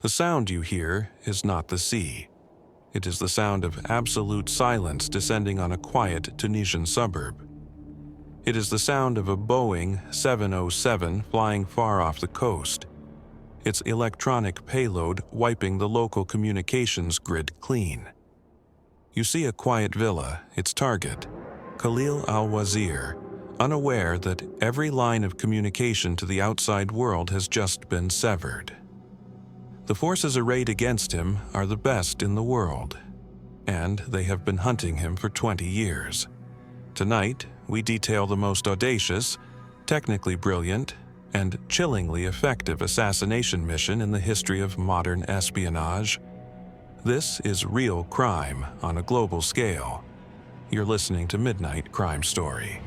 The sound you hear is not the sea. It is the sound of absolute silence descending on a quiet Tunisian suburb. It is the sound of a Boeing 707 flying far off the coast, its electronic payload wiping the local communications grid clean. You see a quiet villa, its target, Khalil al-Wazir, unaware that every line of communication to the outside world has just been severed. The forces arrayed against him are the best in the world, and they have been hunting him for 20 years. Tonight, we detail the most audacious, technically brilliant, and chillingly effective assassination mission in the history of modern espionage. This is real crime on a global scale. You're listening to Midnight Crime Story.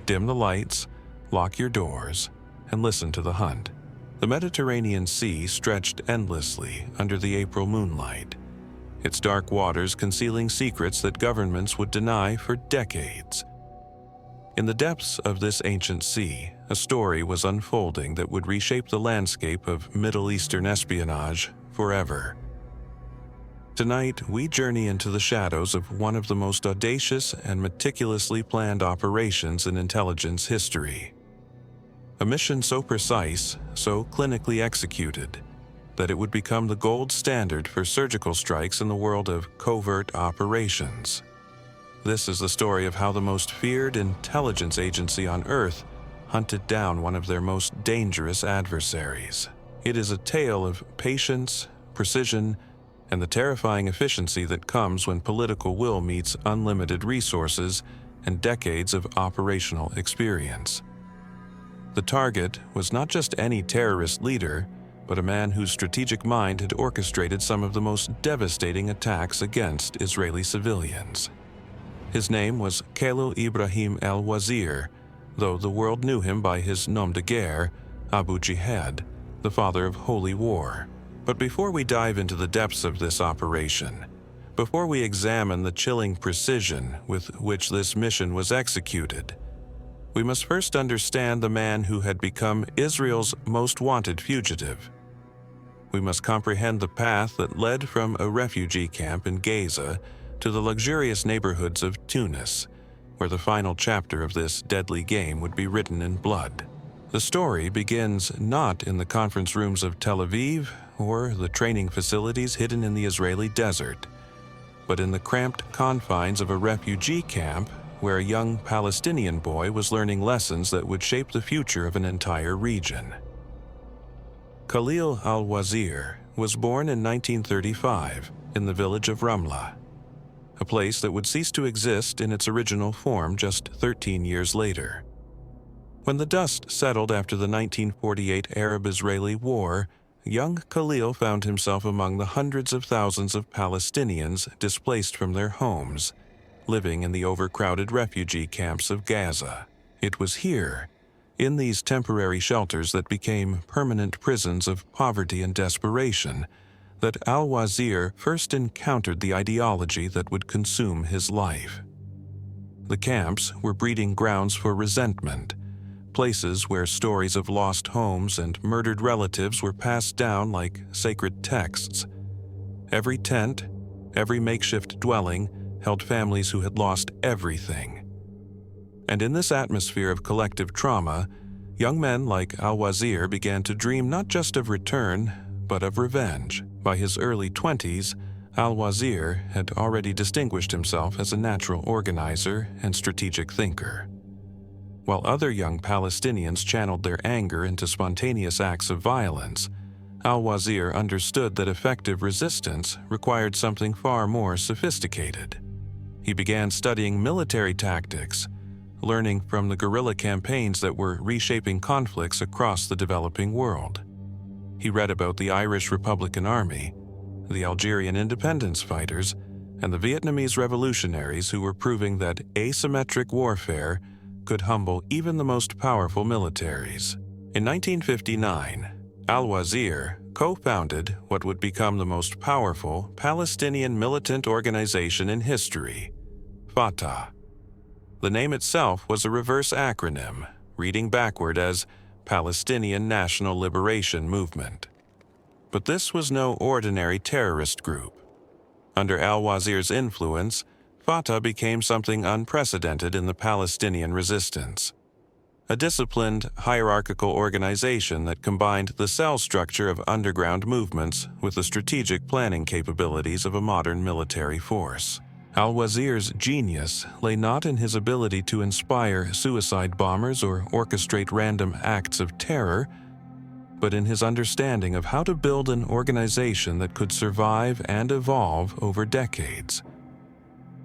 Dim the lights, lock your doors, and listen to the hunt. The Mediterranean Sea stretched endlessly under the April moonlight, its dark waters concealing secrets that governments would deny for decades. In the depths of this ancient sea, a story was unfolding that would reshape the landscape of Middle Eastern espionage forever. Tonight, we journey into the shadows of one of the most audacious and meticulously planned operations in intelligence history. A mission so precise, so clinically executed, that it would become the gold standard for surgical strikes in the world of covert operations. This is the story of how the most feared intelligence agency on Earth hunted down one of their most dangerous adversaries. It is a tale of patience, precision, and the terrifying efficiency that comes when political will meets unlimited resources and decades of operational experience. The target was not just any terrorist leader, but a man whose strategic mind had orchestrated some of the most devastating attacks against Israeli civilians. His name was Khalil Ibrahim al-Wazir, though the world knew him by his nom de guerre, Abu Jihad, the father of holy war. But before we dive into the depths of this operation, before we examine the chilling precision with which this mission was executed, we must first understand the man who had become Israel's most wanted fugitive. We must comprehend the path that led from a refugee camp in Gaza to the luxurious neighborhoods of Tunis, where the final chapter of this deadly game would be written in blood. The story begins not in the conference rooms of Tel Aviv or the training facilities hidden in the Israeli desert, but in the cramped confines of a refugee camp where a young Palestinian boy was learning lessons that would shape the future of an entire region. Khalil al-Wazir was born in 1935 in the village of Ramla, a place that would cease to exist in its original form just 13 years later. When the dust settled after the 1948 Arab-Israeli War, young Khalil found himself among the hundreds of thousands of Palestinians displaced from their homes, living in the overcrowded refugee camps of Gaza. It was here, in these temporary shelters that became permanent prisons of poverty and desperation, that al-Wazir first encountered the ideology that would consume his life. The camps were breeding grounds for resentment, places where stories of lost homes and murdered relatives were passed down like sacred texts. Every tent, every makeshift dwelling held families who had lost everything. And in this atmosphere of collective trauma, young men like al-Wazir began to dream not just of return, but of revenge. By his early 20s, al-Wazir had already distinguished himself as a natural organizer and strategic thinker. While other young Palestinians channeled their anger into spontaneous acts of violence, al-Wazir understood that effective resistance required something far more sophisticated. He began studying military tactics, learning from the guerrilla campaigns that were reshaping conflicts across the developing world. He read about the Irish Republican Army, the Algerian independence fighters, and the Vietnamese revolutionaries who were proving that asymmetric warfare could humble even the most powerful militaries. In 1959, al-Wazir co-founded what would become the most powerful Palestinian militant organization in history, Fatah. The name itself was a reverse acronym, reading backward as Palestinian National Liberation Movement. But this was no ordinary terrorist group. Under al-Wazir's influence, Fatah became something unprecedented in the Palestinian resistance. A disciplined, hierarchical organization that combined the cell structure of underground movements with the strategic planning capabilities of a modern military force. Al-Wazir's genius lay not in his ability to inspire suicide bombers or orchestrate random acts of terror, but in his understanding of how to build an organization that could survive and evolve over decades.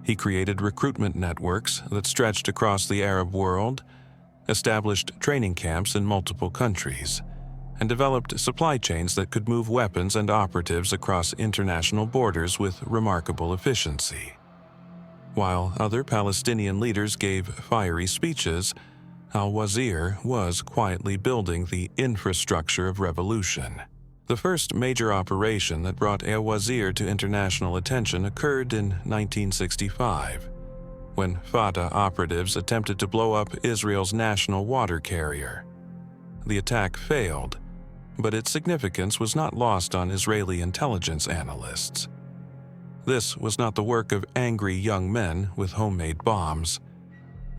He created recruitment networks that stretched across the Arab world, established training camps in multiple countries, and developed supply chains that could move weapons and operatives across international borders with remarkable efficiency. While other Palestinian leaders gave fiery speeches, al-Wazir was quietly building the infrastructure of revolution. The first major operation that brought al-Wazir to international attention occurred in 1965, when Fatah operatives attempted to blow up Israel's national water carrier. The attack failed, but its significance was not lost on Israeli intelligence analysts. This was not the work of angry young men with homemade bombs.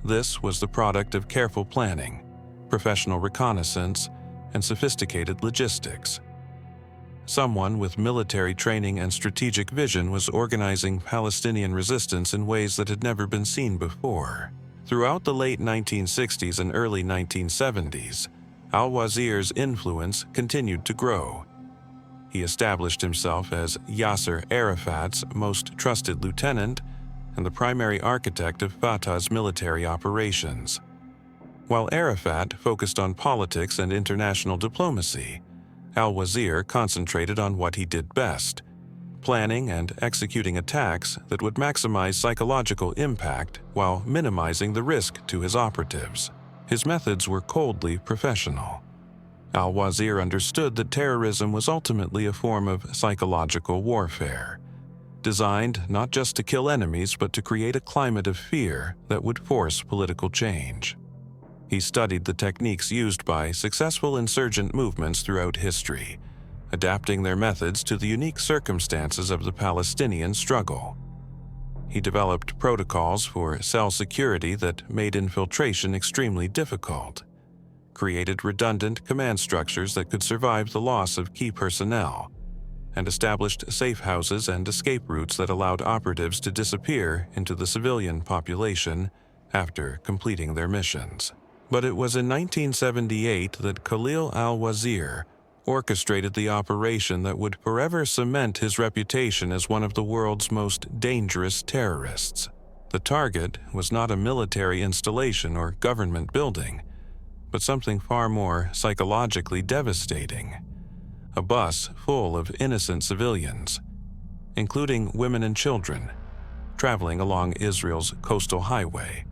This was the product of careful planning, professional reconnaissance, and sophisticated logistics. Someone with military training and strategic vision was organizing Palestinian resistance in ways that had never been seen before. Throughout the late 1960s and early 1970s, al-Wazir's influence continued to grow. He established himself as Yasser Arafat's most trusted lieutenant and the primary architect of Fatah's military operations. While Arafat focused on politics and international diplomacy, al-Wazir concentrated on what he did best, planning and executing attacks that would maximize psychological impact while minimizing the risk to his operatives. His methods were coldly professional. Al-Wazir understood that terrorism was ultimately a form of psychological warfare, designed not just to kill enemies but to create a climate of fear that would force political change. He studied the techniques used by successful insurgent movements throughout history, adapting their methods to the unique circumstances of the Palestinian struggle. He developed protocols for cell security that made infiltration extremely difficult, created redundant command structures that could survive the loss of key personnel, and established safe houses and escape routes that allowed operatives to disappear into the civilian population after completing their missions. But it was in 1978 that Khalil al-Wazir orchestrated the operation that would forever cement his reputation as one of the world's most dangerous terrorists. The target was not a military installation or government building, but something far more psychologically devastating: a bus full of innocent civilians, including women and children, traveling along Israel's coastal highway.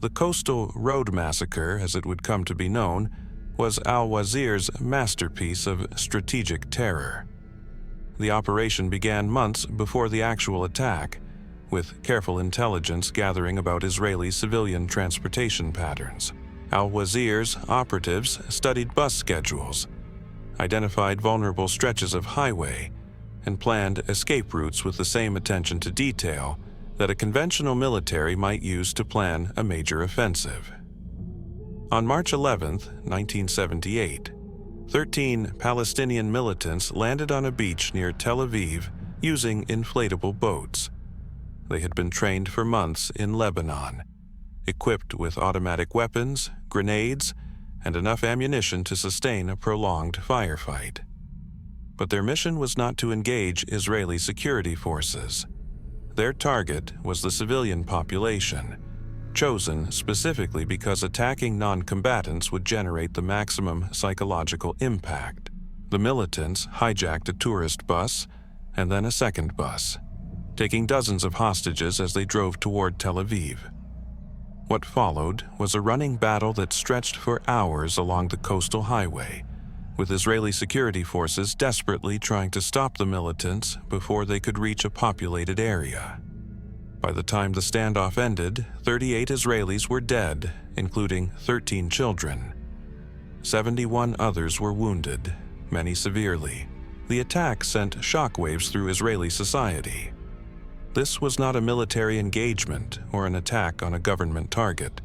The Coastal Road Massacre, as it would come to be known, was al-Wazir's masterpiece of strategic terror. The operation began months before the actual attack, with careful intelligence gathering about Israeli civilian transportation patterns. Al-Wazir's operatives studied bus schedules, identified vulnerable stretches of highway, and planned escape routes with the same attention to detail that a conventional military might use to plan a major offensive. On March 11, 1978, 13 Palestinian militants landed on a beach near Tel Aviv using inflatable boats. They had been trained for months in Lebanon, equipped with automatic weapons, grenades, and enough ammunition to sustain a prolonged firefight. But their mission was not to engage Israeli security forces. Their target was the civilian population, chosen specifically because attacking non-combatants would generate the maximum psychological impact. The militants hijacked a tourist bus and then a second bus, taking dozens of hostages as they drove toward Tel Aviv. What followed was a running battle that stretched for hours along the coastal highway, with Israeli security forces desperately trying to stop the militants before they could reach a populated area. By the time the standoff ended, 38 Israelis were dead, including 13 children. 71 others were wounded, many severely, The attack sent shockwaves through Israeli society. This was not a military engagement or an attack on a government target.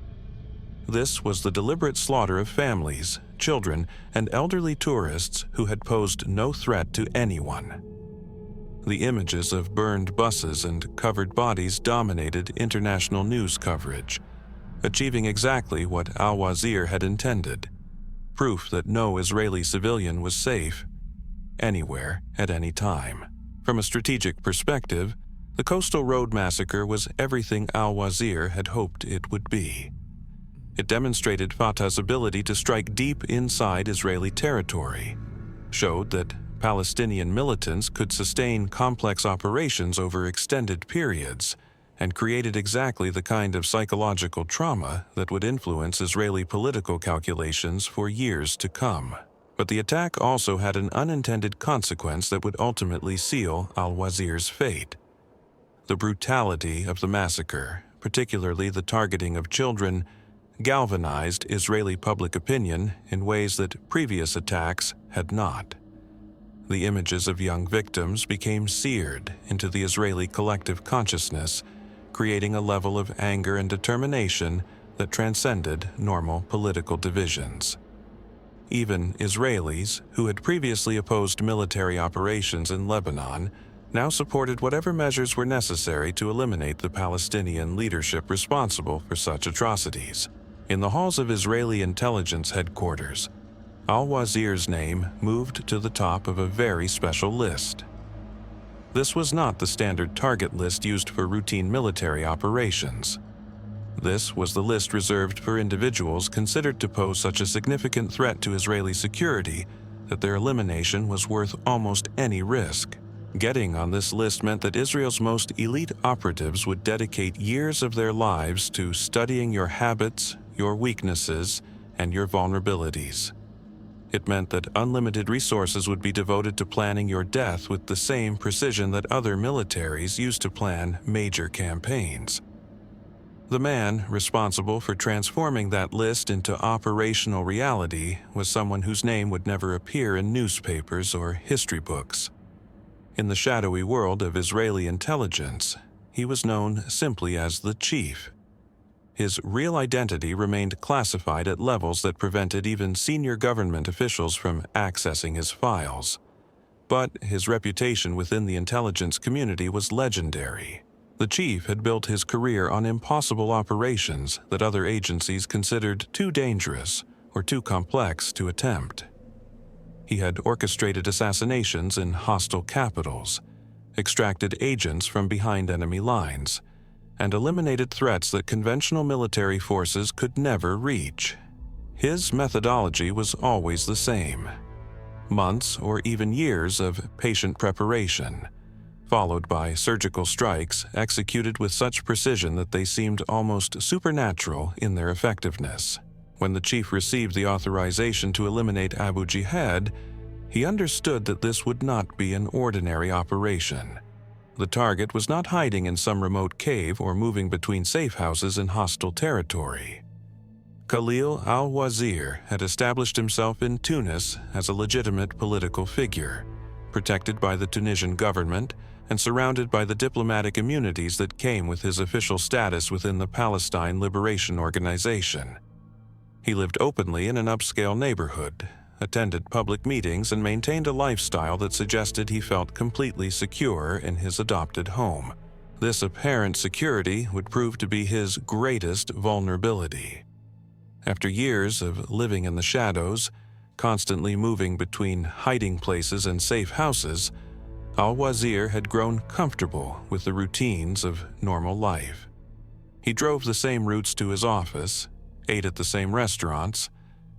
This was the deliberate slaughter of families, children, and elderly tourists who had posed no threat to anyone. The images of burned buses and covered bodies dominated international news coverage, achieving exactly what al-Wazir had intended: proof that no Israeli civilian was safe, anywhere, at any time. From a strategic perspective, the Coastal Road Massacre was everything al-Wazir had hoped it would be. It demonstrated Fatah's ability to strike deep inside Israeli territory, showed that Palestinian militants could sustain complex operations over extended periods, and created exactly the kind of psychological trauma that would influence Israeli political calculations for years to come. But the attack also had an unintended consequence that would ultimately seal al-Wazir's fate. The brutality of the massacre, particularly the targeting of children, galvanized Israeli public opinion in ways that previous attacks had not. The images of young victims became seared into the Israeli collective consciousness, creating a level of anger and determination that transcended normal political divisions. Even Israelis, who had previously opposed military operations in Lebanon, now supported whatever measures were necessary to eliminate the Palestinian leadership responsible for such atrocities. In the halls of Israeli intelligence headquarters, al-Wazir's name moved to the top of a very special list. This was not the standard target list used for routine military operations. This was the list reserved for individuals considered to pose such a significant threat to Israeli security that their elimination was worth almost any risk. Getting on this list meant that Israel's most elite operatives would dedicate years of their lives to studying your habits, your weaknesses, and your vulnerabilities. It meant that unlimited resources would be devoted to planning your death with the same precision that other militaries used to plan major campaigns. The man responsible for transforming that list into operational reality was someone whose name would never appear in newspapers or history books. In the shadowy world of Israeli intelligence, he was known simply as the Chief. His real identity remained classified at levels that prevented even senior government officials from accessing his files. But his reputation within the intelligence community was legendary. The Chief had built his career on impossible operations that other agencies considered too dangerous or too complex to attempt. He had orchestrated assassinations in hostile capitals, extracted agents from behind enemy lines, and eliminated threats that conventional military forces could never reach. His methodology was always the same: months or even years of patient preparation, followed by surgical strikes executed with such precision that they seemed almost supernatural in their effectiveness. When the Chief received the authorization to eliminate Abu Jihad, he understood that this would not be an ordinary operation. The target was not hiding in some remote cave or moving between safe houses in hostile territory. Khalil al-Wazir had established himself in Tunis as a legitimate political figure, protected by the Tunisian government and surrounded by the diplomatic immunities that came with his official status within the Palestine Liberation Organization. He lived openly in an upscale neighborhood, attended public meetings, and maintained a lifestyle that suggested he felt completely secure in his adopted home. This apparent security would prove to be his greatest vulnerability. After years of living in the shadows, constantly moving between hiding places and safe houses, al-Wazir had grown comfortable with the routines of normal life. He drove the same routes to his office, ate at the same restaurants,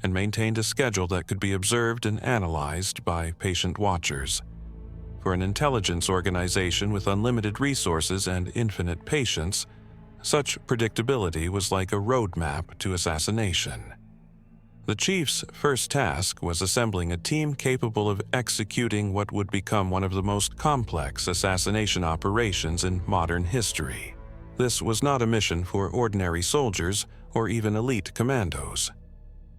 and maintained a schedule that could be observed and analyzed by patient watchers. For an intelligence organization with unlimited resources and infinite patience, such predictability was like a roadmap to assassination. The Chief's first task was assembling a team capable of executing what would become one of the most complex assassination operations in modern history. This was not a mission for ordinary soldiers or even elite commandos.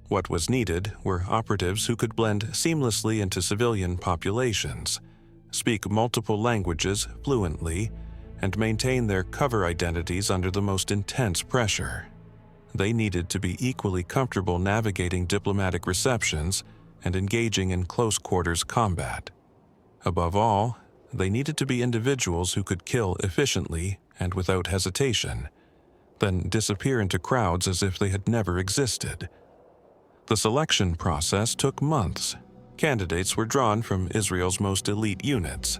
What was needed were operatives who could blend seamlessly into civilian populations, speak multiple languages fluently, and maintain their cover identities under the most intense pressure. They needed to be equally comfortable navigating diplomatic receptions and engaging in close-quarters combat. Above all, they needed to be individuals who could kill efficiently and without hesitation, then disappear into crowds as if they had never existed. The selection process took months. Candidates were drawn from Israel's most elite units.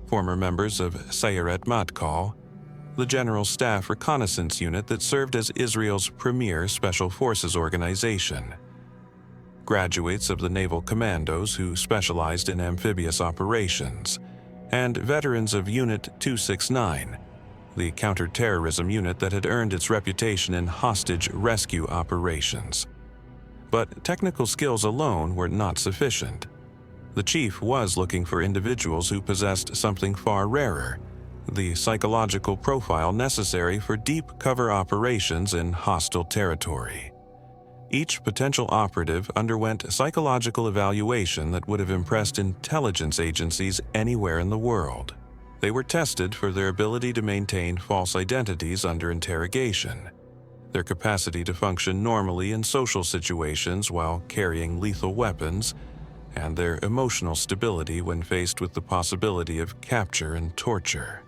Former members of Sayeret Matkal, the General Staff Reconnaissance Unit that served as Israel's premier special forces organization. Graduates of the naval commandos who specialized in amphibious operations, and veterans of Unit 269, the counterterrorism unit that had earned its reputation in hostage rescue operations. But technical skills alone were not sufficient. The chief was looking for individuals who possessed something far rarer, the psychological profile necessary for deep cover operations in hostile territory. Each potential operative underwent psychological evaluation that would have impressed intelligence agencies anywhere in the world. They were tested for their ability to maintain false identities under interrogation, their capacity to function normally in social situations while carrying lethal weapons, and their emotional stability when faced with the possibility of capture and torture.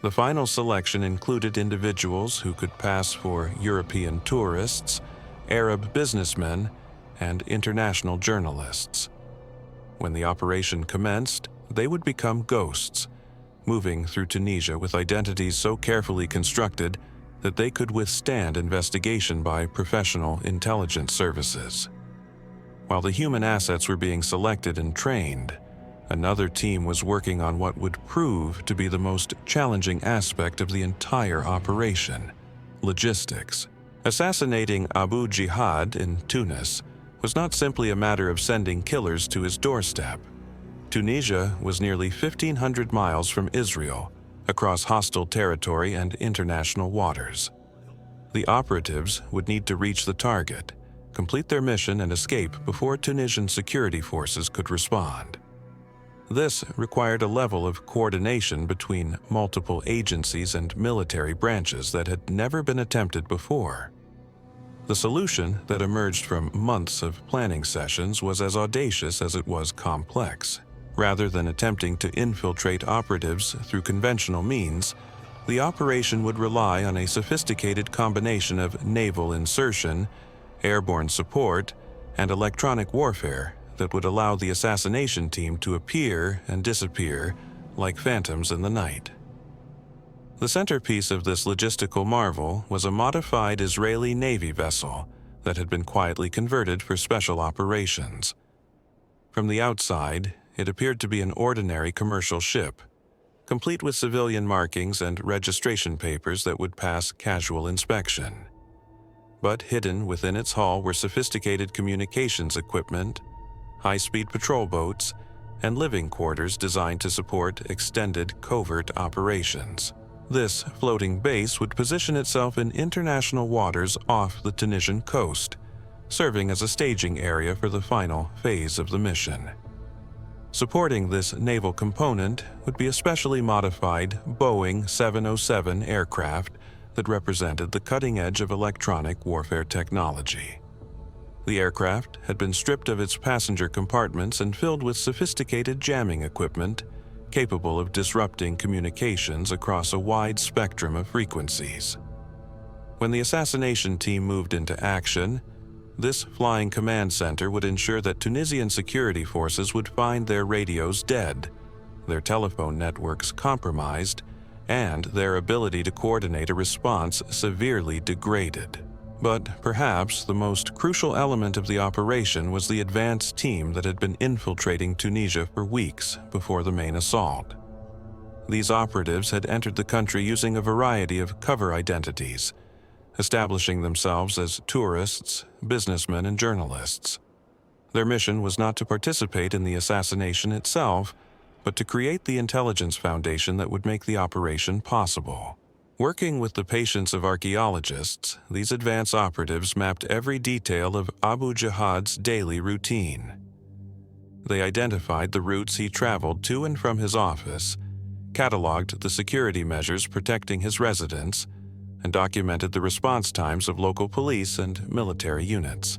The final selection included individuals who could pass for European tourists, Arab businessmen, and international journalists. When the operation commenced, they would become ghosts, moving through Tunisia with identities so carefully constructed that they could withstand investigation by professional intelligence services. While the human assets were being selected and trained, another team was working on what would prove to be the most challenging aspect of the entire operation: logistics. Assassinating Abu Jihad in Tunis was not simply a matter of sending killers to his doorstep. Tunisia was nearly 1,500 miles from Israel, across hostile territory and international waters. The operatives would need to reach the target, complete their mission, and escape before Tunisian security forces could respond. This required a level of coordination between multiple agencies and military branches that had never been attempted before. The solution that emerged from months of planning sessions was as audacious as it was complex. Rather than attempting to infiltrate operatives through conventional means, the operation would rely on a sophisticated combination of naval insertion, airborne support, and electronic warfare that would allow the assassination team to appear and disappear like phantoms in the night. The centerpiece of this logistical marvel was a modified Israeli Navy vessel that had been quietly converted for special operations. From the outside, it appeared to be an ordinary commercial ship, complete with civilian markings and registration papers that would pass casual inspection. But hidden within its hull were sophisticated communications equipment, high-speed patrol boats, and living quarters designed to support extended covert operations. This floating base would position itself in international waters off the Tunisian coast, serving as a staging area for the final phase of the mission. Supporting this naval component would be a specially modified Boeing 707 aircraft that represented the cutting edge of electronic warfare technology. The aircraft had been stripped of its passenger compartments and filled with sophisticated jamming equipment capable of disrupting communications across a wide spectrum of frequencies. When the assassination team moved into action, this flying command center would ensure that Tunisian security forces would find their radios dead, their telephone networks compromised, and their ability to coordinate a response severely degraded. But perhaps the most crucial element of the operation was the advance team that had been infiltrating Tunisia for weeks before the main assault. These operatives had entered the country using a variety of cover identities, establishing themselves as tourists, businessmen, and journalists. Their mission was not to participate in the assassination itself, but to create the intelligence foundation that would make the operation possible. Working with the patience of archaeologists, these advanced operatives mapped every detail of Abu Jihad's daily routine. They identified the routes he traveled to and from his office, cataloged the security measures protecting his residence, and documented the response times of local police and military units.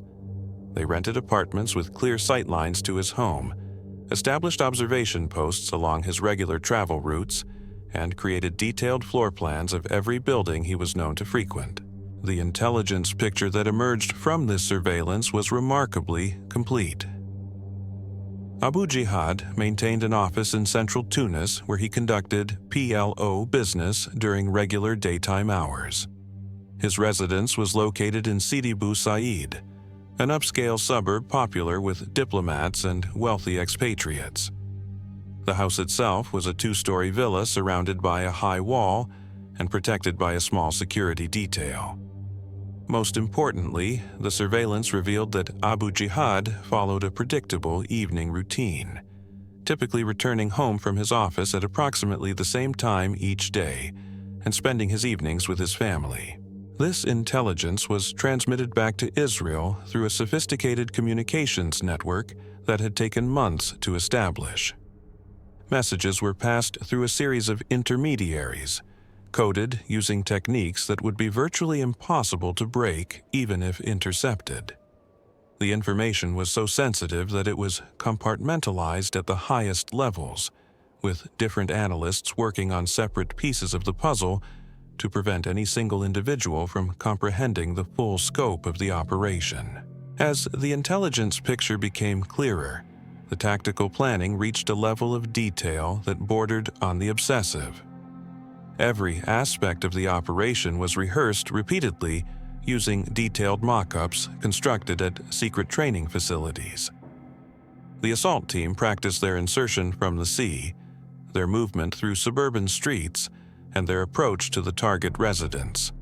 They rented apartments with clear sightlines to his home, established observation posts along his regular travel routes, and created detailed floor plans of every building he was known to frequent. The intelligence picture that emerged from this surveillance was remarkably complete. Abu Jihad maintained an office in central Tunis where he conducted PLO business during regular daytime hours. His residence was located in Sidi Bou Said, an upscale suburb popular with diplomats and wealthy expatriates. The house itself was a two-story villa surrounded by a high wall and protected by a small security detail. Most importantly, the surveillance revealed that Abu Jihad followed a predictable evening routine, typically returning home from his office at approximately the same time each day and spending his evenings with his family. This intelligence was transmitted back to Israel through a sophisticated communications network that had taken months to establish. Messages were passed through a series of intermediaries, coded using techniques that would be virtually impossible to break even if intercepted. The information was so sensitive that it was compartmentalized at the highest levels, with different analysts working on separate pieces of the puzzle to prevent any single individual from comprehending the full scope of the operation. As the intelligence picture became clearer, the tactical planning reached a level of detail that bordered on the obsessive. Every aspect of the operation was rehearsed repeatedly using detailed mock-ups constructed at secret training facilities. The assault team practiced their insertion from the sea, their movement through suburban streets, and their approach to the target residence.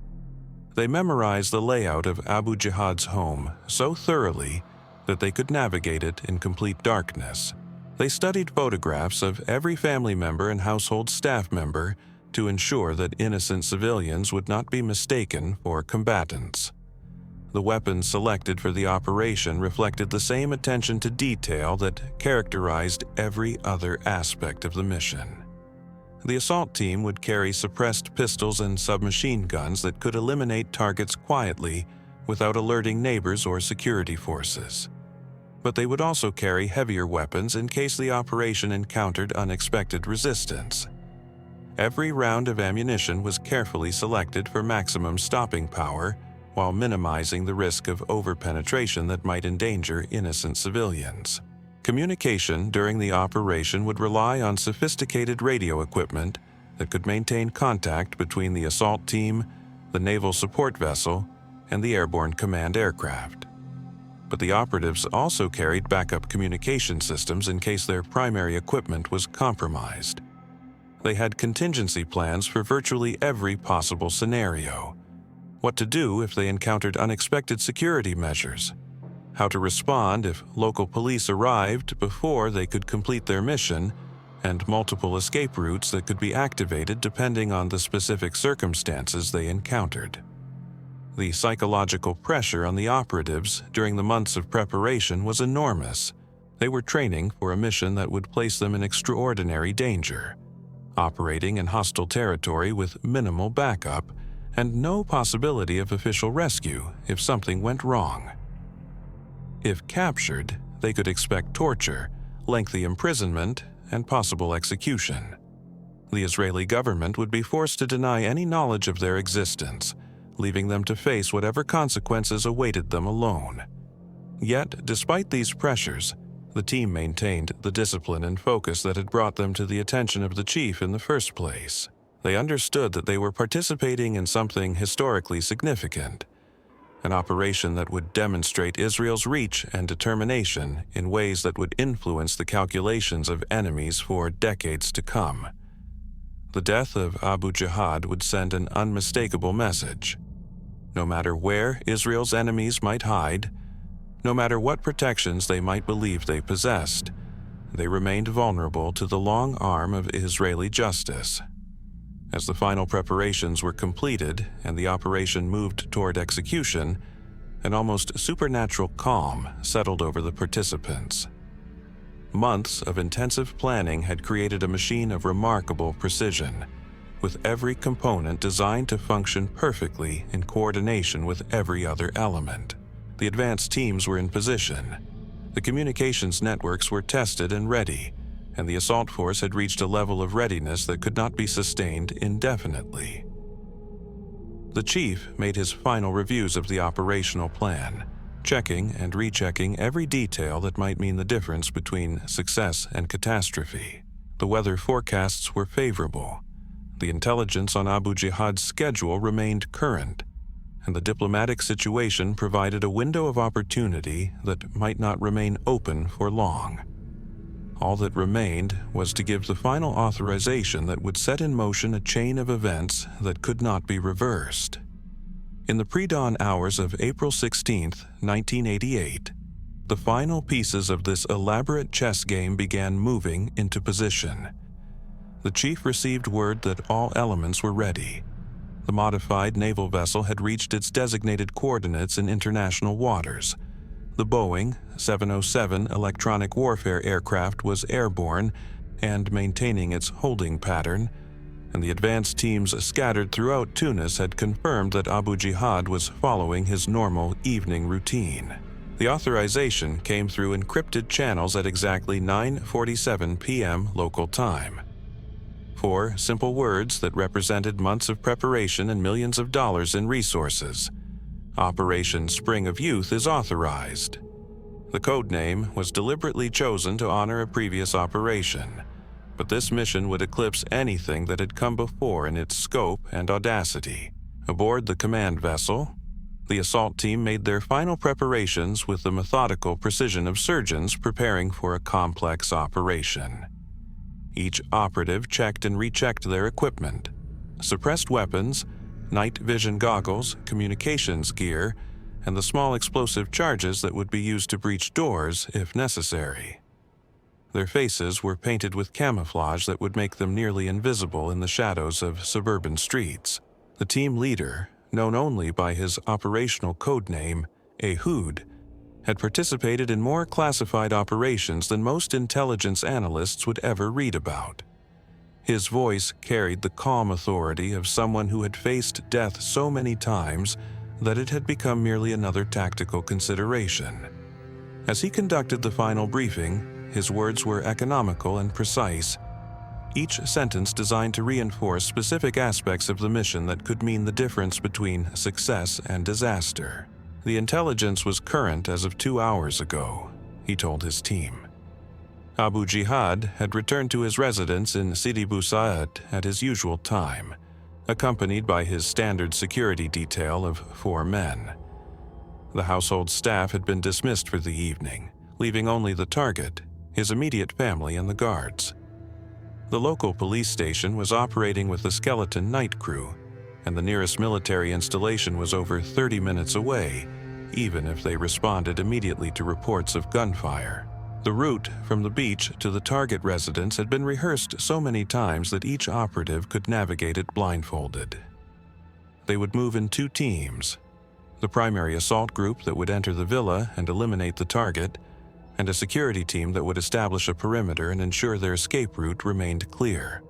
They memorized the layout of Abu Jihad's home so thoroughly that they could navigate it in complete darkness. They studied photographs of every family member and household staff member to ensure that innocent civilians would not be mistaken for combatants. The weapons selected for the operation reflected the same attention to detail that characterized every other aspect of the mission. The assault team would carry suppressed pistols and submachine guns that could eliminate targets quietly without alerting neighbors or security forces. But they would also carry heavier weapons in case the operation encountered unexpected resistance. Every round of ammunition was carefully selected for maximum stopping power while minimizing the risk of over-penetration that might endanger innocent civilians. Communication during the operation would rely on sophisticated radio equipment that could maintain contact between the assault team, the naval support vessel, and the airborne command aircraft. But the operatives also carried backup communication systems in case their primary equipment was compromised. They had contingency plans for virtually every possible scenario. What to do if they encountered unexpected security measures, how to respond if local police arrived before they could complete their mission, and multiple escape routes that could be activated depending on the specific circumstances they encountered. The psychological pressure on the operatives during the months of preparation was enormous. They were training for a mission that would place them in extraordinary danger, operating in hostile territory with minimal backup and no possibility of official rescue if something went wrong. If captured, they could expect torture, lengthy imprisonment, and possible execution. The Israeli government would be forced to deny any knowledge of their existence, leaving them to face whatever consequences awaited them alone. Yet, despite these pressures, the team maintained the discipline and focus that had brought them to the attention of the chief in the first place. They understood that they were participating in something historically significant, an operation that would demonstrate Israel's reach and determination in ways that would influence the calculations of enemies for decades to come. The death of Abu Jihad would send an unmistakable message. No matter where Israel's enemies might hide, no matter what protections they might believe they possessed, they remained vulnerable to the long arm of Israeli justice. As the final preparations were completed and the operation moved toward execution, an almost supernatural calm settled over the participants. Months of intensive planning had created a machine of remarkable precision, with every component designed to function perfectly in coordination with every other element. The advanced teams were in position. The communications networks were tested and ready, and the assault force had reached a level of readiness that could not be sustained indefinitely. The chief made his final reviews of the operational plan, checking and rechecking every detail that might mean the difference between success and catastrophe. The weather forecasts were favorable. The intelligence on Abu Jihad's schedule remained current, and the diplomatic situation provided a window of opportunity that might not remain open for long. All that remained was to give the final authorization that would set in motion a chain of events that could not be reversed. In the pre-dawn hours of April 16, 1988, the final pieces of this elaborate chess game began moving into position. The chief received word that all elements were ready. The modified naval vessel had reached its designated coordinates in international waters. The Boeing 707 electronic warfare aircraft was airborne and maintaining its holding pattern, and the advanced teams scattered throughout Tunis had confirmed that Abu Jihad was following his normal evening routine. The authorization came through encrypted channels at exactly 9:47 p.m. local time. 4 simple words that represented months of preparation and millions of dollars in resources. Operation Spring of Youth is authorized. The code name was deliberately chosen to honor a previous operation, but this mission would eclipse anything that had come before in its scope and audacity. Aboard the command vessel, the assault team made their final preparations with the methodical precision of surgeons preparing for a complex operation. Each operative checked and rechecked their equipment: suppressed weapons, night vision goggles, communications gear, and the small explosive charges that would be used to breach doors if necessary. Their faces were painted with camouflage that would make them nearly invisible in the shadows of suburban streets. The team leader, known only by his operational code name, Ehud, had participated in more classified operations than most intelligence analysts would ever read about. His voice carried the calm authority of someone who had faced death so many times that it had become merely another tactical consideration. As he conducted the final briefing, his words were economical and precise, each sentence designed to reinforce specific aspects of the mission that could mean the difference between success and disaster. The intelligence was current as of 2 hours ago, he told his team. Abu Jihad had returned to his residence in Sidi Bou Said at his usual time, accompanied by his standard security detail of 4 men. The household staff had been dismissed for the evening, leaving only the target, his immediate family, and the guards. The local police station was operating with a skeleton night crew, and the nearest military installation was over 30 minutes away, even if they responded immediately to reports of gunfire. The route from the beach to the target residence had been rehearsed so many times that each operative could navigate it blindfolded. They would move in 2 teams: the primary assault group that would enter the villa and eliminate the target, and a security team that would establish a perimeter and ensure their escape route remained clear.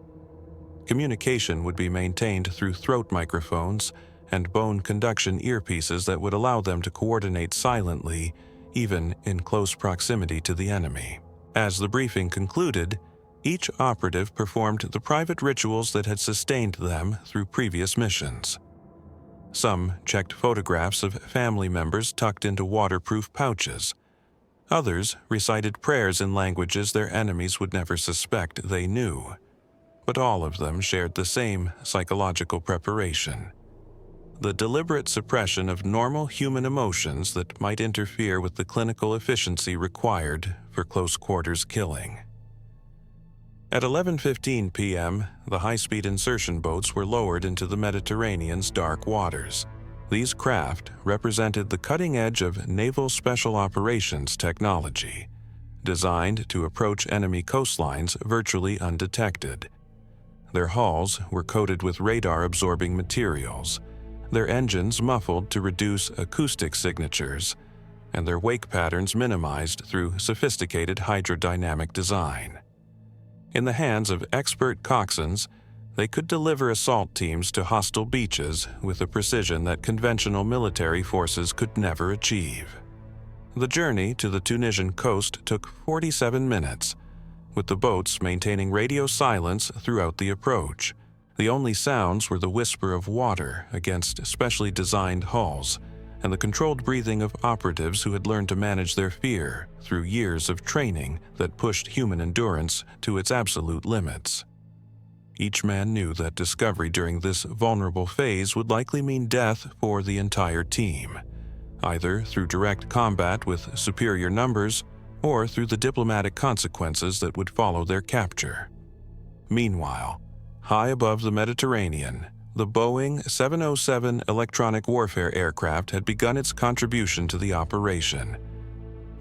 Communication would be maintained through throat microphones and bone conduction earpieces that would allow them to coordinate silently, even in close proximity to the enemy. As the briefing concluded, each operative performed the private rituals that had sustained them through previous missions. Some checked photographs of family members tucked into waterproof pouches. Others recited prayers in languages their enemies would never suspect they knew. But all of them shared the same psychological preparation: the deliberate suppression of normal human emotions that might interfere with the clinical efficiency required for close-quarters killing. At 11:15 p.m., the high-speed insertion boats were lowered into the Mediterranean's dark waters. These craft represented the cutting edge of naval special operations technology, designed to approach enemy coastlines virtually undetected. Their hulls were coated with radar-absorbing materials, their engines muffled to reduce acoustic signatures, and their wake patterns minimized through sophisticated hydrodynamic design. In the hands of expert coxswains, they could deliver assault teams to hostile beaches with a precision that conventional military forces could never achieve. The journey to the Tunisian coast took 47 minutes, with the boats maintaining radio silence throughout the approach. The only sounds were the whisper of water against specially designed hulls and the controlled breathing of operatives who had learned to manage their fear through years of training that pushed human endurance to its absolute limits. Each man knew that discovery during this vulnerable phase would likely mean death for the entire team, either through direct combat with superior numbers or through the diplomatic consequences that would follow their capture. Meanwhile, high above the Mediterranean, the Boeing 707 electronic warfare aircraft had begun its contribution to the operation.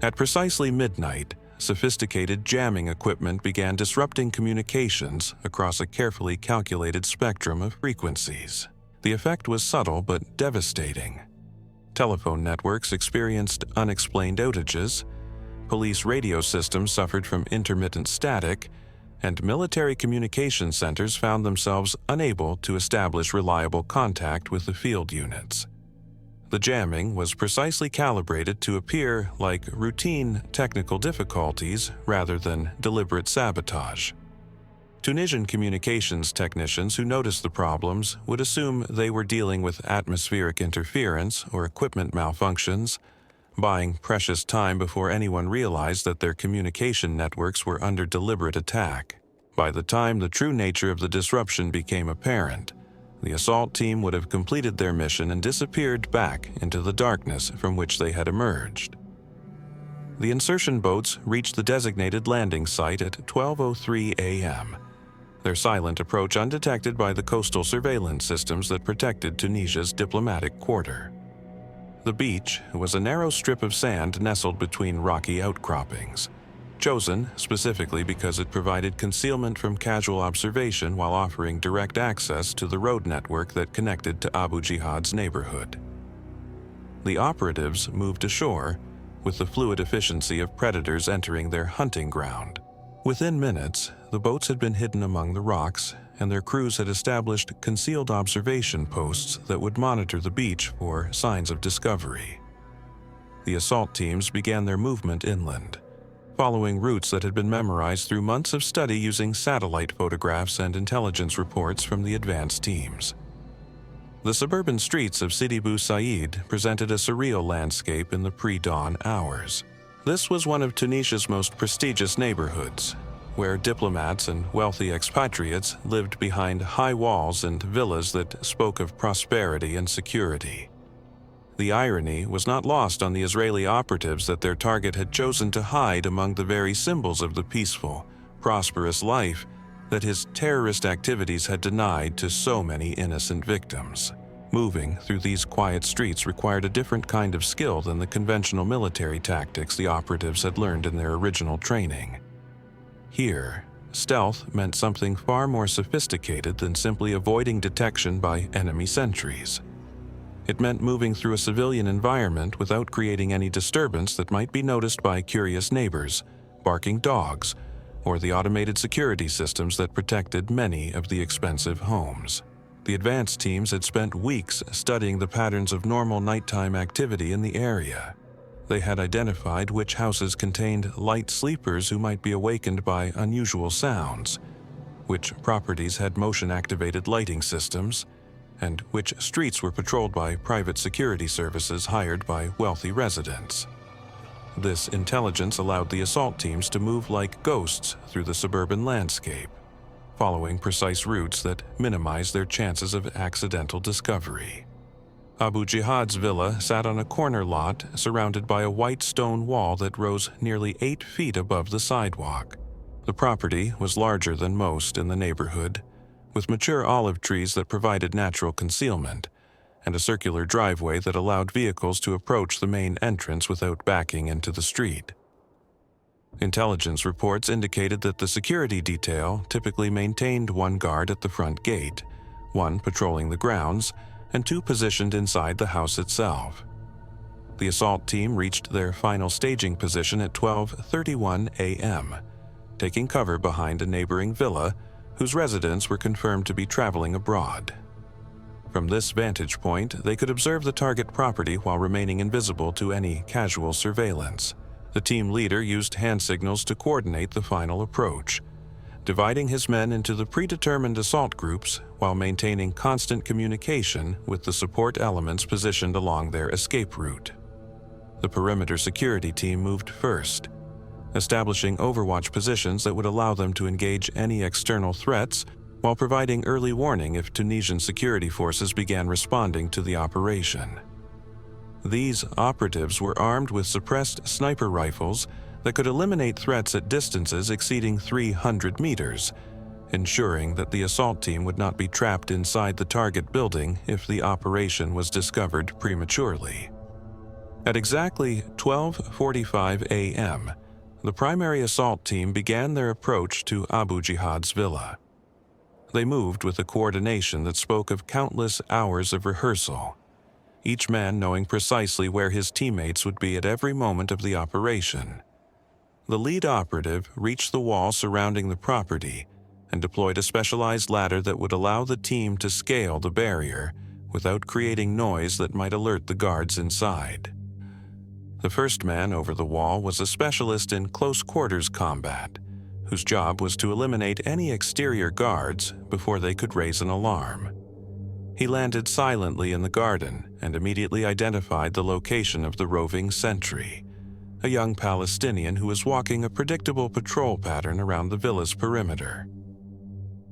At precisely midnight, sophisticated jamming equipment began disrupting communications across a carefully calculated spectrum of frequencies. The effect was subtle but devastating. Telephone networks experienced unexplained outages, police radio systems suffered from intermittent static, and military communication centers found themselves unable to establish reliable contact with the field units. The jamming was precisely calibrated to appear like routine technical difficulties rather than deliberate sabotage. Tunisian communications technicians who noticed the problems would assume they were dealing with atmospheric interference or equipment malfunctions, buying precious time before anyone realized that their communication networks were under deliberate attack. By the time the true nature of the disruption became apparent, the assault team would have completed their mission and disappeared back into the darkness from which they had emerged. The insertion boats reached the designated landing site at 12:03 a.m., their silent approach undetected by the coastal surveillance systems that protected Tunisia's diplomatic quarter. The beach was a narrow strip of sand nestled between rocky outcroppings, chosen specifically because it provided concealment from casual observation while offering direct access to the road network that connected to Abu Jihad's neighborhood. The operatives moved ashore with the fluid efficiency of predators entering their hunting ground. Within minutes, the boats had been hidden among the rocks, and their crews had established concealed observation posts that would monitor the beach for signs of discovery. The assault teams began their movement inland, following routes that had been memorized through months of study using satellite photographs and intelligence reports from the advanced teams. The suburban streets of Sidi Bou Said presented a surreal landscape in the pre-dawn hours. This was one of Tunisia's most prestigious neighborhoods, where diplomats and wealthy expatriates lived behind high walls and villas that spoke of prosperity and security. The irony was not lost on the Israeli operatives that their target had chosen to hide among the very symbols of the peaceful, prosperous life that his terrorist activities had denied to so many innocent victims. Moving through these quiet streets required a different kind of skill than the conventional military tactics the operatives had learned in their original training. Here, stealth meant something far more sophisticated than simply avoiding detection by enemy sentries. It meant moving through a civilian environment without creating any disturbance that might be noticed by curious neighbors, barking dogs, or the automated security systems that protected many of the expensive homes. The advanced teams had spent weeks studying the patterns of normal nighttime activity in the area. They had identified which houses contained light sleepers who might be awakened by unusual sounds, which properties had motion-activated lighting systems, and which streets were patrolled by private security services hired by wealthy residents. This intelligence allowed the assault teams to move like ghosts through the suburban landscape, following precise routes that minimized their chances of accidental discovery. Abu Jihad's villa sat on a corner lot surrounded by a white stone wall that rose nearly 8 feet above the sidewalk. The property was larger than most in the neighborhood, with mature olive trees that provided natural concealment, and a circular driveway that allowed vehicles to approach the main entrance without backing into the street. Intelligence reports indicated that the security detail typically maintained one guard at the front gate, one patrolling the grounds, and two positioned inside the house itself. The assault team reached their final staging position at 12:31 a.m., taking cover behind a neighboring villa whose residents were confirmed to be traveling abroad. From this vantage point, they could observe the target property while remaining invisible to any casual surveillance. The team leader used hand signals to coordinate the final approach, dividing his men into the predetermined assault groups while maintaining constant communication with the support elements positioned along their escape route. The perimeter security team moved first, establishing overwatch positions that would allow them to engage any external threats while providing early warning if Tunisian security forces began responding to the operation. These operatives were armed with suppressed sniper rifles that could eliminate threats at distances exceeding 300 meters, ensuring that the assault team would not be trapped inside the target building if the operation was discovered prematurely. At exactly 12:45 a.m., the primary assault team began their approach to Abu Jihad's villa. They moved with a coordination that spoke of countless hours of rehearsal, each man knowing precisely where his teammates would be at every moment of the operation. The lead operative reached the wall surrounding the property and deployed a specialized ladder that would allow the team to scale the barrier without creating noise that might alert the guards inside. The first man over the wall was a specialist in close-quarters combat, whose job was to eliminate any exterior guards before they could raise an alarm. He landed silently in the garden and immediately identified the location of the roving sentry, a young Palestinian who was walking a predictable patrol pattern around the villa's perimeter.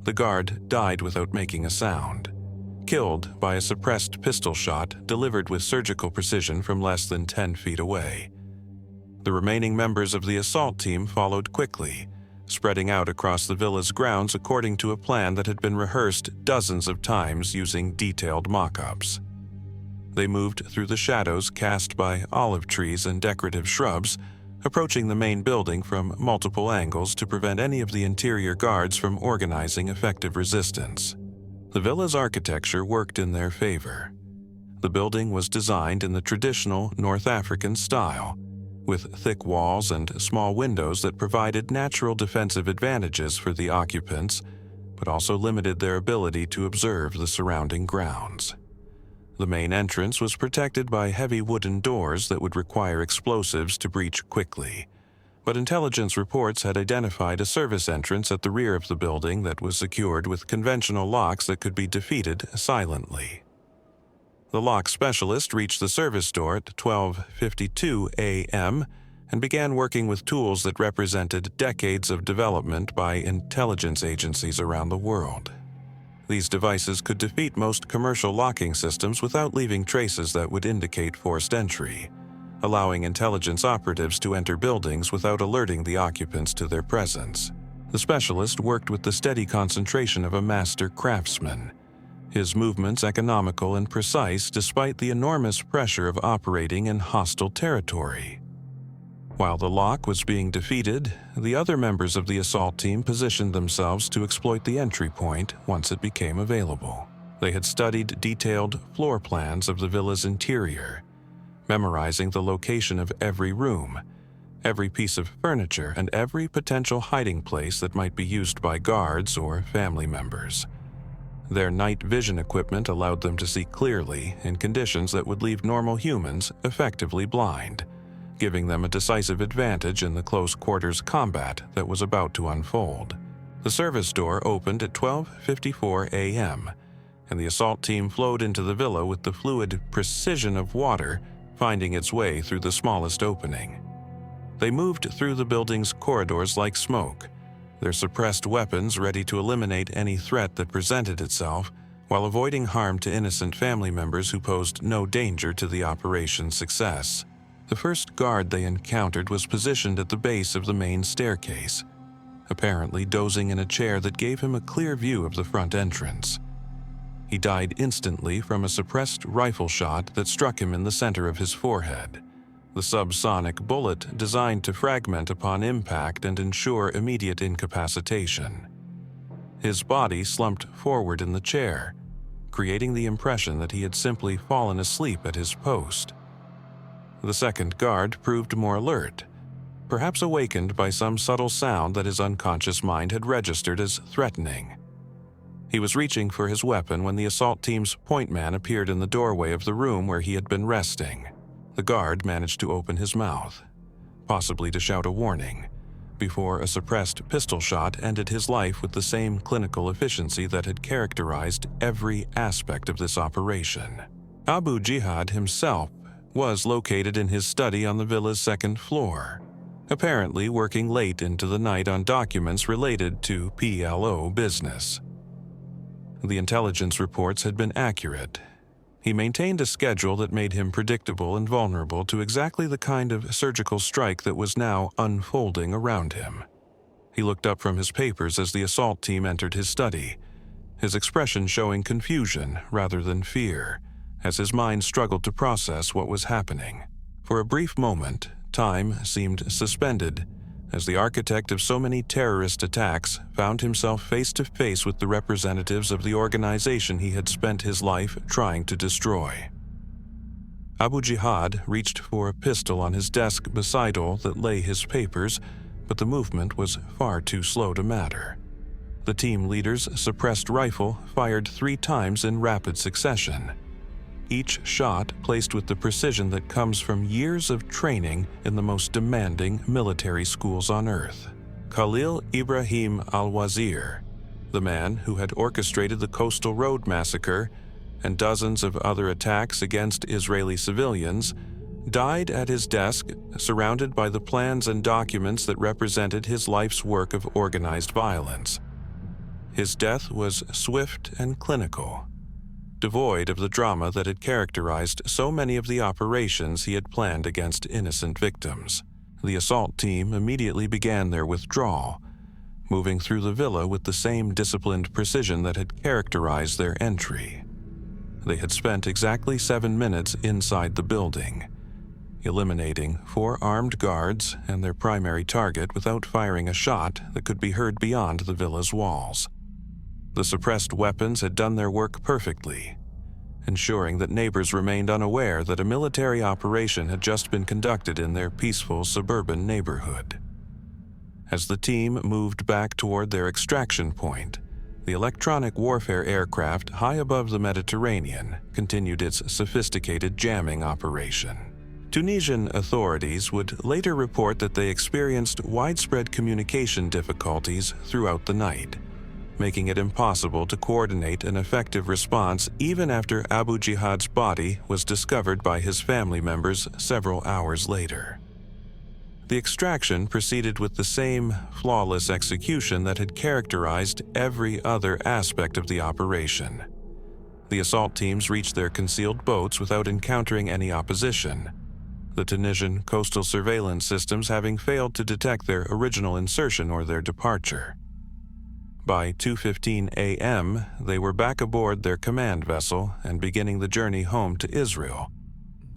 The guard died without making a sound, killed by a suppressed pistol shot delivered with surgical precision from less than 10 feet away. The remaining members of the assault team followed quickly, spreading out across the villa's grounds according to a plan that had been rehearsed dozens of times using detailed mock-ups. They moved through the shadows cast by olive trees and decorative shrubs, approaching the main building from multiple angles to prevent any of the interior guards from organizing effective resistance. The villa's architecture worked in their favor. The building was designed in the traditional North African style, with thick walls and small windows that provided natural defensive advantages for the occupants, but also limited their ability to observe the surrounding grounds. The main entrance was protected by heavy wooden doors that would require explosives to breach quickly, but intelligence reports had identified a service entrance at the rear of the building that was secured with conventional locks that could be defeated silently. The lock specialist reached the service door at 12:52 a.m. and began working with tools that represented decades of development by intelligence agencies around the world. These devices could defeat most commercial locking systems without leaving traces that would indicate forced entry, allowing intelligence operatives to enter buildings without alerting the occupants to their presence. The specialist worked with the steady concentration of a master craftsman, his movements economical and precise despite the enormous pressure of operating in hostile territory. While the lock was being defeated, the other members of the assault team positioned themselves to exploit the entry point once it became available. They had studied detailed floor plans of the villa's interior, memorizing the location of every room, every piece of furniture, and every potential hiding place that might be used by guards or family members. Their night vision equipment allowed them to see clearly in conditions that would leave normal humans effectively blind, giving them a decisive advantage in the close-quarters combat that was about to unfold. The service door opened at 12:54 a.m., and the assault team flowed into the villa with the fluid precision of water finding its way through the smallest opening. They moved through the building's corridors like smoke, their suppressed weapons ready to eliminate any threat that presented itself, while avoiding harm to innocent family members who posed no danger to the operation's success. The first guard they encountered was positioned at the base of the main staircase, apparently dozing in a chair that gave him a clear view of the front entrance. He died instantly from a suppressed rifle shot that struck him in the center of his forehead, the subsonic bullet designed to fragment upon impact and ensure immediate incapacitation. His body slumped forward in the chair, creating the impression that he had simply fallen asleep at his post. The second guard proved more alert, perhaps awakened by some subtle sound that his unconscious mind had registered as threatening. He was reaching for his weapon when the assault team's point man appeared in the doorway of the room where he had been resting. The guard managed to open his mouth, possibly to shout a warning, before a suppressed pistol shot ended his life with the same clinical efficiency that had characterized every aspect of this operation. Abu Jihad himself was located in his study on the villa's second floor, apparently working late into the night on documents related to PLO business. The intelligence reports had been accurate. He maintained a schedule that made him predictable and vulnerable to exactly the kind of surgical strike that was now unfolding around him. He looked up from his papers as the assault team entered his study, his expression showing confusion rather than fear, as his mind struggled to process what was happening. For a brief moment, time seemed suspended, as the architect of so many terrorist attacks found himself face to face with the representatives of the organization he had spent his life trying to destroy. Abu Jihad reached for a pistol on his desk beside all that lay his papers, but the movement was far too slow to matter. The team leader's suppressed rifle fired 3 times in rapid succession, each shot placed with the precision that comes from years of training in the most demanding military schools on Earth. Khalil Ibrahim al-Wazir, the man who had orchestrated the Coastal Road massacre and dozens of other attacks against Israeli civilians, died at his desk, surrounded by the plans and documents that represented his life's work of organized violence. His death was swift and clinical, devoid of the drama that had characterized so many of the operations he had planned against innocent victims. The assault team immediately began their withdrawal, moving through the villa with the same disciplined precision that had characterized their entry. They had spent exactly 7 minutes inside the building, eliminating 4 armed guards and their primary target without firing a shot that could be heard beyond the villa's walls. The suppressed weapons had done their work perfectly, ensuring that neighbors remained unaware that a military operation had just been conducted in their peaceful suburban neighborhood. As the team moved back toward their extraction point, the electronic warfare aircraft high above the Mediterranean continued its sophisticated jamming operation. Tunisian authorities would later report that they experienced widespread communication difficulties throughout the night, making it impossible to coordinate an effective response even after Abu Jihad's body was discovered by his family members several hours later. The extraction proceeded with the same flawless execution that had characterized every other aspect of the operation. The assault teams reached their concealed boats without encountering any opposition, the Tunisian coastal surveillance systems having failed to detect their original insertion or their departure. By 2:15 a.m., they were back aboard their command vessel and beginning the journey home to Israel,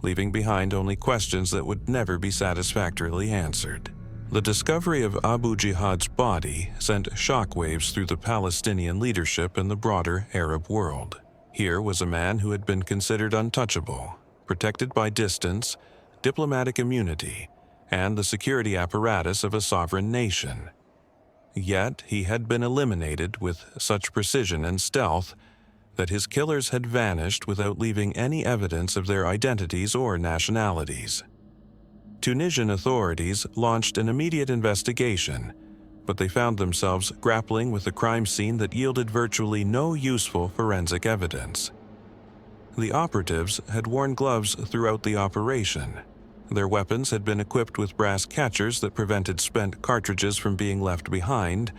leaving behind only questions that would never be satisfactorily answered. The discovery of Abu Jihad's body sent shockwaves through the Palestinian leadership and the broader Arab world. Here was a man who had been considered untouchable, protected by distance, diplomatic immunity, and the security apparatus of a sovereign nation. Yet he had been eliminated with such precision and stealth that his killers had vanished without leaving any evidence of their identities or nationalities. Tunisian authorities launched an immediate investigation, but they found themselves grappling with a crime scene that yielded virtually no useful forensic evidence. The operatives had worn gloves throughout the operation. Their weapons had been equipped with brass catchers that prevented spent cartridges from being left behind,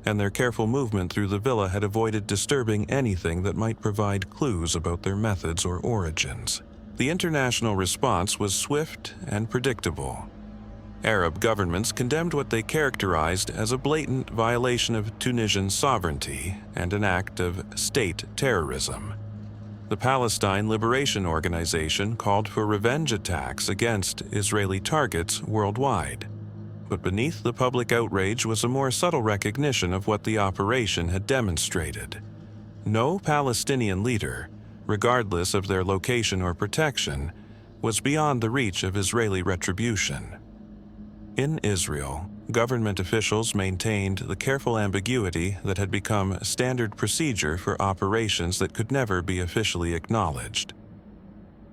and their careful movement through the villa had avoided disturbing anything that might provide clues about their methods or origins. The international response was swift and predictable. Arab governments condemned what they characterized as a blatant violation of Tunisian sovereignty and an act of state terrorism. The Palestine Liberation Organization called for revenge attacks against Israeli targets worldwide. But beneath the public outrage was a more subtle recognition of what the operation had demonstrated. No Palestinian leader, regardless of their location or protection, was beyond the reach of Israeli retribution. In Israel, government officials maintained the careful ambiguity that had become standard procedure for operations that could never be officially acknowledged.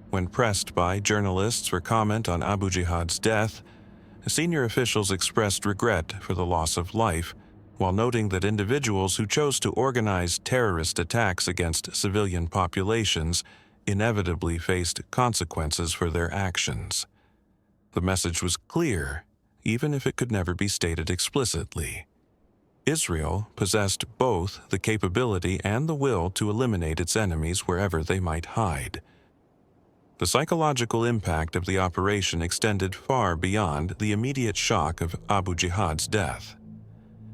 When pressed by journalists for comment on Abu Jihad's death, senior officials expressed regret for the loss of life, while noting that individuals who chose to organize terrorist attacks against civilian populations inevitably faced consequences for their actions. The message was clear, even if it could never be stated explicitly. Israel possessed both the capability and the will to eliminate its enemies wherever they might hide. The psychological impact of the operation extended far beyond the immediate shock of Abu Jihad's death.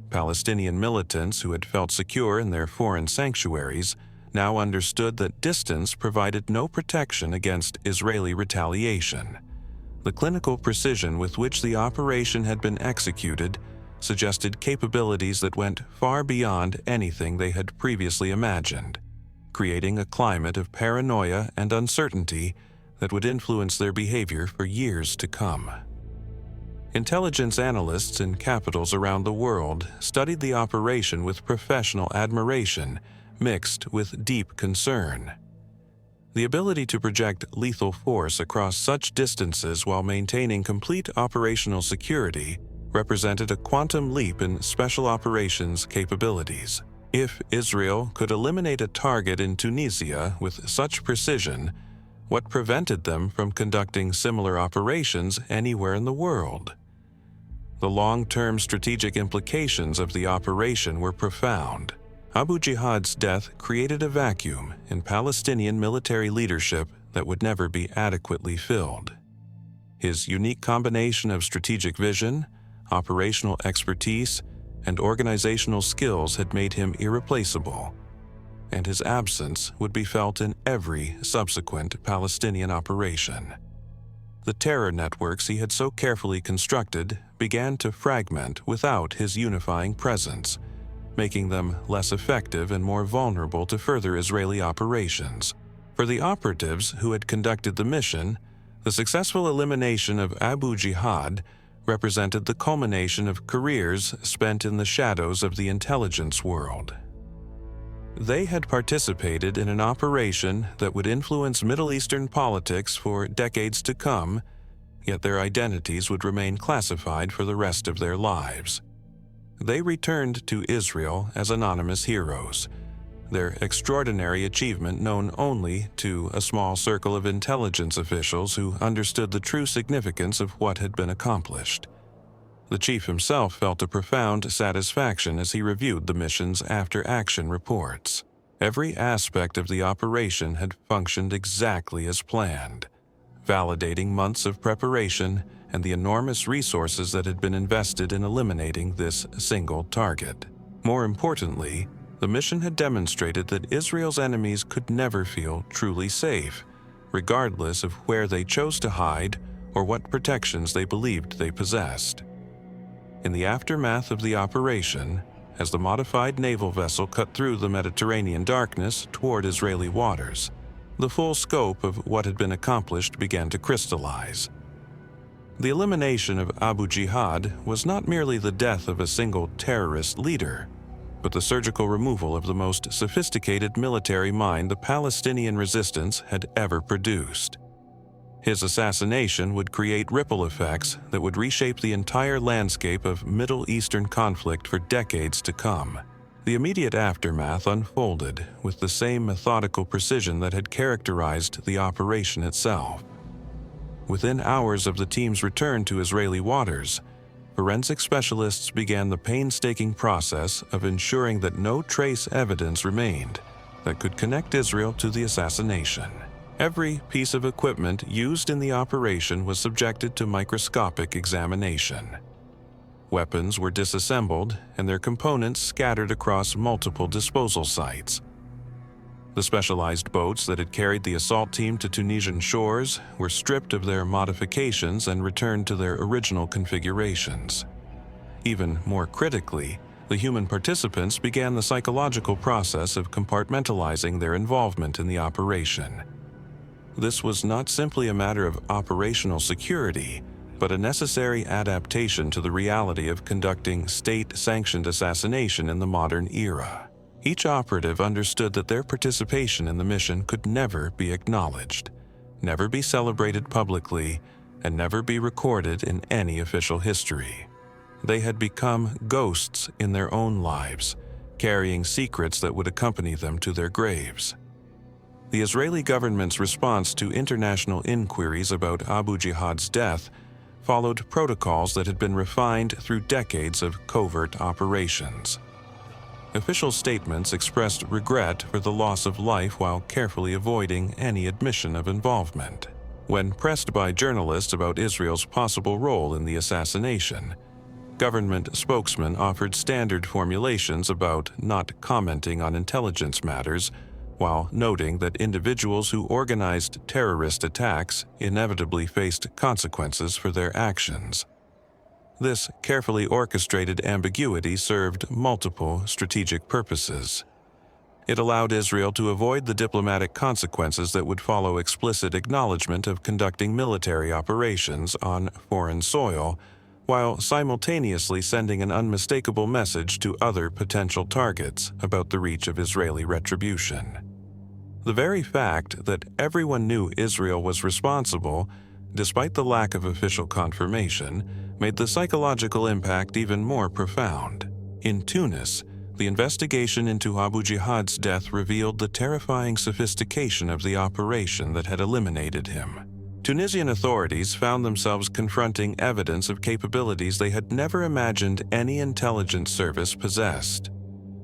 Palestinian militants who had felt secure in their foreign sanctuaries now understood that distance provided no protection against Israeli retaliation. The clinical precision with which the operation had been executed suggested capabilities that went far beyond anything they had previously imagined, creating a climate of paranoia and uncertainty that would influence their behavior for years to come. Intelligence analysts in capitals around the world studied the operation with professional admiration mixed with deep concern. The ability to project lethal force across such distances while maintaining complete operational security represented a quantum leap in special operations capabilities. If Israel could eliminate a target in Tunisia with such precision, what prevented them from conducting similar operations anywhere in the world? The long-term strategic implications of the operation were profound. Abu Jihad's death created a vacuum in Palestinian military leadership that would never be adequately filled. His unique combination of strategic vision, operational expertise, and organizational skills had made him irreplaceable, and his absence would be felt in every subsequent Palestinian operation. The terror networks he had so carefully constructed began to fragment without his unifying presence, making them less effective and more vulnerable to further Israeli operations. For the operatives who had conducted the mission, the successful elimination of Abu Jihad represented the culmination of careers spent in the shadows of the intelligence world. They had participated in an operation that would influence Middle Eastern politics for decades to come, yet their identities would remain classified for the rest of their lives. They returned to Israel as anonymous heroes, their extraordinary achievement known only to a small circle of intelligence officials who understood the true significance of what had been accomplished. The chief himself felt a profound satisfaction as he reviewed the mission's after-action reports. Every aspect of the operation had functioned exactly as planned, validating months of preparation and the enormous resources that had been invested in eliminating this single target. More importantly, the mission had demonstrated that Israel's enemies could never feel truly safe, regardless of where they chose to hide or what protections they believed they possessed. In the aftermath of the operation, as the modified naval vessel cut through the Mediterranean darkness toward Israeli waters, the full scope of what had been accomplished began to crystallize. The elimination of Abu Jihad was not merely the death of a single terrorist leader, but the surgical removal of the most sophisticated military mind the Palestinian resistance had ever produced. His assassination would create ripple effects that would reshape the entire landscape of Middle Eastern conflict for decades to come. The immediate aftermath unfolded with the same methodical precision that had characterized the operation itself. Within hours of the team's return to Israeli waters, forensic specialists began the painstaking process of ensuring that no trace evidence remained that could connect Israel to the assassination. Every piece of equipment used in the operation was subjected to microscopic examination. Weapons were disassembled and their components scattered across multiple disposal sites. The specialized boats that had carried the assault team to Tunisian shores were stripped of their modifications and returned to their original configurations. Even more critically, the human participants began the psychological process of compartmentalizing their involvement in the operation. This was not simply a matter of operational security, but a necessary adaptation to the reality of conducting state-sanctioned assassination in the modern era. Each operative understood that their participation in the mission could never be acknowledged, never be celebrated publicly, and never be recorded in any official history. They had become ghosts in their own lives, carrying secrets that would accompany them to their graves. The Israeli government's response to international inquiries about Abu Jihad's death followed protocols that had been refined through decades of covert operations. Official statements expressed regret for the loss of life while carefully avoiding any admission of involvement. When pressed by journalists about Israel's possible role in the assassination, government spokesmen offered standard formulations about not commenting on intelligence matters, while noting that individuals who organized terrorist attacks inevitably faced consequences for their actions. This carefully orchestrated ambiguity served multiple strategic purposes. It allowed Israel to avoid the diplomatic consequences that would follow explicit acknowledgement of conducting military operations on foreign soil, while simultaneously sending an unmistakable message to other potential targets about the reach of Israeli retribution. The very fact that everyone knew Israel was responsible, despite the lack of official confirmation, made the psychological impact even more profound. In Tunis, the investigation into Abu Jihad's death revealed the terrifying sophistication of the operation that had eliminated him. Tunisian authorities found themselves confronting evidence of capabilities they had never imagined any intelligence service possessed.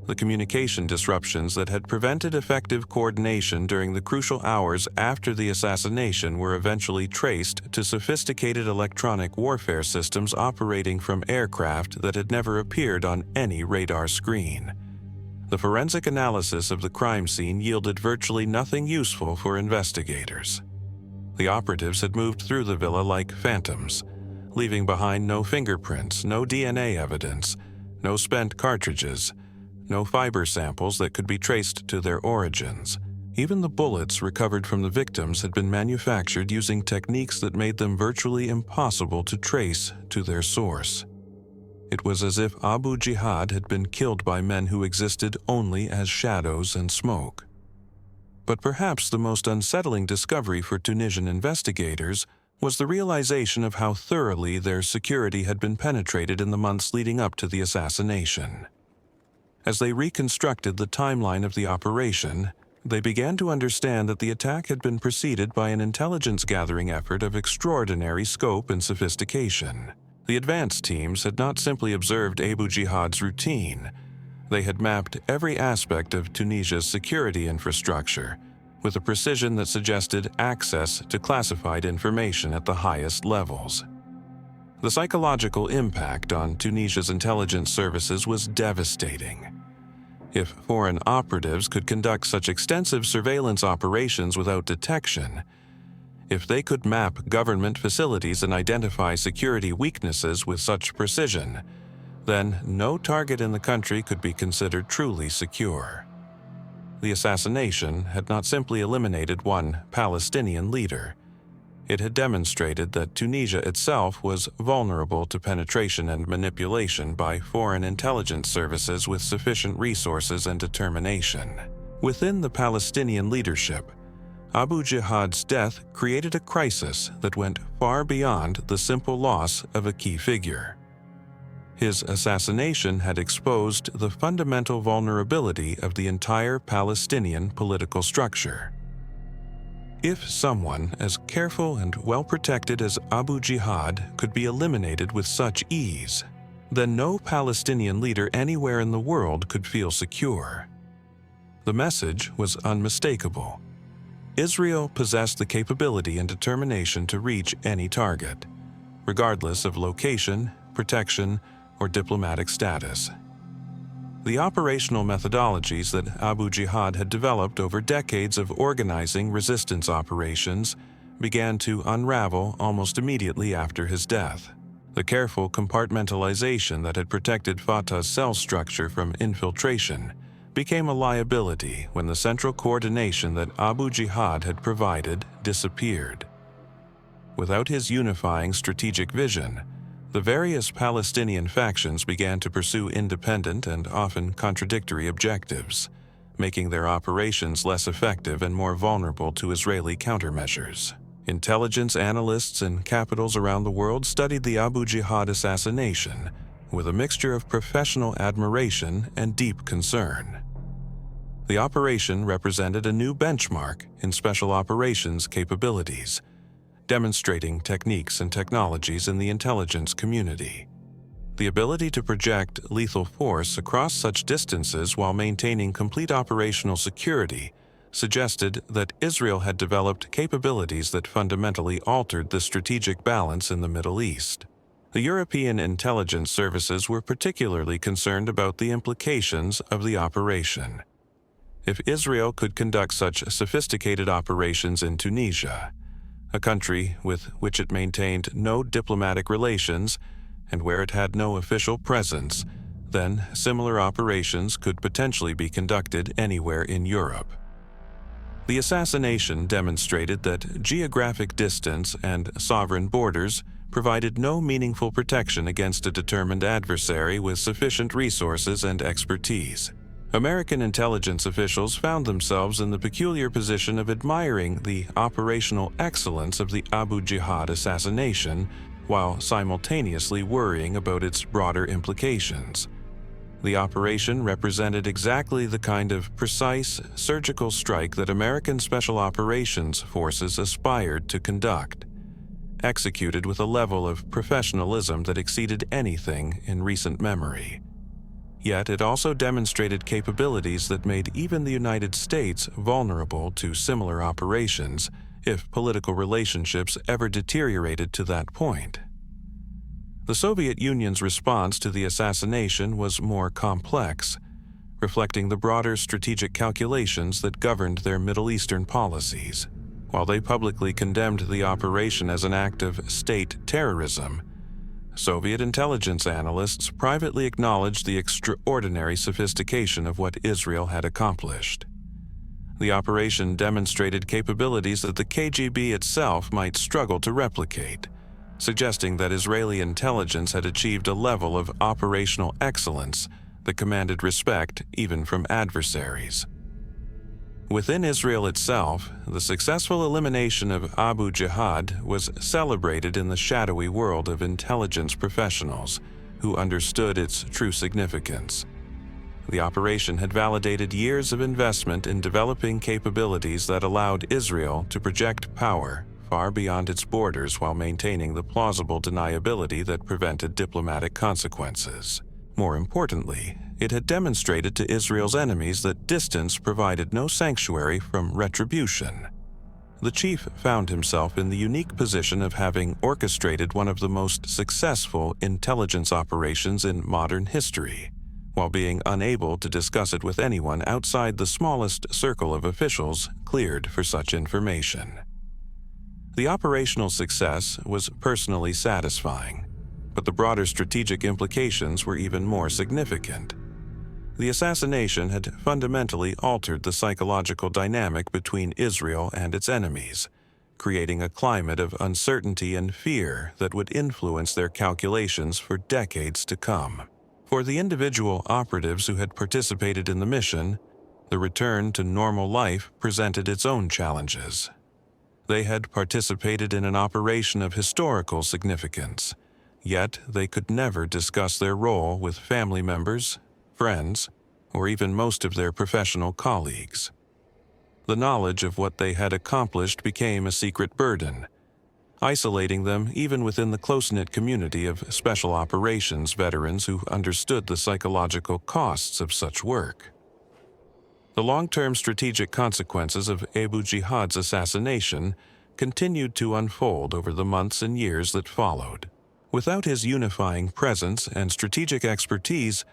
The communication disruptions that had prevented effective coordination during the crucial hours after the assassination were eventually traced to sophisticated electronic warfare systems operating from aircraft that had never appeared on any radar screen. The forensic analysis of the crime scene yielded virtually nothing useful for investigators. The operatives had moved through the villa like phantoms, leaving behind no fingerprints, no DNA evidence, no spent cartridges, no fiber samples that could be traced to their origins. Even the bullets recovered from the victims had been manufactured using techniques that made them virtually impossible to trace to their source. It was as if Abu Jihad had been killed by men who existed only as shadows and smoke. But perhaps the most unsettling discovery for Tunisian investigators was the realization of how thoroughly their security had been penetrated in the months leading up to the assassination. As they reconstructed the timeline of the operation, they began to understand that the attack had been preceded by an intelligence-gathering effort of extraordinary scope and sophistication. The advance teams had not simply observed Abu Jihad's routine. They had mapped every aspect of Tunisia's security infrastructure with a precision that suggested access to classified information at the highest levels. The psychological impact on Tunisia's intelligence services was devastating. If foreign operatives could conduct such extensive surveillance operations without detection, if they could map government facilities and identify security weaknesses with such precision, then no target in the country could be considered truly secure. The assassination had not simply eliminated one Palestinian leader. It had demonstrated that Tunisia itself was vulnerable to penetration and manipulation by foreign intelligence services with sufficient resources and determination. Within the Palestinian leadership, Abu Jihad's death created a crisis that went far beyond the simple loss of a key figure. His assassination had exposed the fundamental vulnerability of the entire Palestinian political structure. If someone as careful and well-protected as Abu Jihad could be eliminated with such ease, then no Palestinian leader anywhere in the world could feel secure. The message was unmistakable. Israel possessed the capability and determination to reach any target, regardless of location, protection, or diplomatic status. The operational methodologies that Abu Jihad had developed over decades of organizing resistance operations began to unravel almost immediately after his death. The careful compartmentalization that had protected Fatah's cell structure from infiltration became a liability when the central coordination that Abu Jihad had provided disappeared. Without his unifying strategic vision, the various Palestinian factions began to pursue independent and often contradictory objectives, making their operations less effective and more vulnerable to Israeli countermeasures. Intelligence analysts in capitals around the world studied the Abu Jihad assassination with a mixture of professional admiration and deep concern. The operation represented a new benchmark in special operations capabilities, demonstrating techniques and technologies in the intelligence community. The ability to project lethal force across such distances while maintaining complete operational security suggested that Israel had developed capabilities that fundamentally altered the strategic balance in the Middle East. The European intelligence services were particularly concerned about the implications of the operation. If Israel could conduct such sophisticated operations in Tunisia, a country with which it maintained no diplomatic relations and where it had no official presence, then similar operations could potentially be conducted anywhere in Europe. The assassination demonstrated that geographic distance and sovereign borders provided no meaningful protection against a determined adversary with sufficient resources and expertise. American intelligence officials found themselves in the peculiar position of admiring the operational excellence of the Abu Jihad assassination while simultaneously worrying about its broader implications. The operation represented exactly the kind of precise, surgical strike that American Special Operations Forces aspired to conduct, executed with a level of professionalism that exceeded anything in recent memory. Yet it also demonstrated capabilities that made even the United States vulnerable to similar operations if political relationships ever deteriorated to that point. The Soviet Union's response to the assassination was more complex, reflecting the broader strategic calculations that governed their Middle Eastern policies. While they publicly condemned the operation as an act of state terrorism, Soviet intelligence analysts privately acknowledged the extraordinary sophistication of what Israel had accomplished. The operation demonstrated capabilities that the KGB itself might struggle to replicate, suggesting that Israeli intelligence had achieved a level of operational excellence that commanded respect even from adversaries. Within Israel itself, the successful elimination of Abu Jihad was celebrated in the shadowy world of intelligence professionals who understood its true significance. The operation had validated years of investment in developing capabilities that allowed Israel to project power far beyond its borders while maintaining the plausible deniability that prevented diplomatic consequences. More importantly, it had demonstrated to Israel's enemies that distance provided no sanctuary from retribution. The chief found himself in the unique position of having orchestrated one of the most successful intelligence operations in modern history, while being unable to discuss it with anyone outside the smallest circle of officials cleared for such information. The operational success was personally satisfying, but the broader strategic implications were even more significant. The assassination had fundamentally altered the psychological dynamic between Israel and its enemies, creating a climate of uncertainty and fear that would influence their calculations for decades to come. For the individual operatives who had participated in the mission, the return to normal life presented its own challenges. They had participated in an operation of historical significance, yet they could never discuss their role with family members, friends, or even most of their professional colleagues. The knowledge of what they had accomplished became a secret burden, isolating them even within the close-knit community of special operations veterans who understood the psychological costs of such work. The long-term strategic consequences of Abu Jihad's assassination continued to unfold over the months and years that followed. Without his unifying presence and strategic expertise,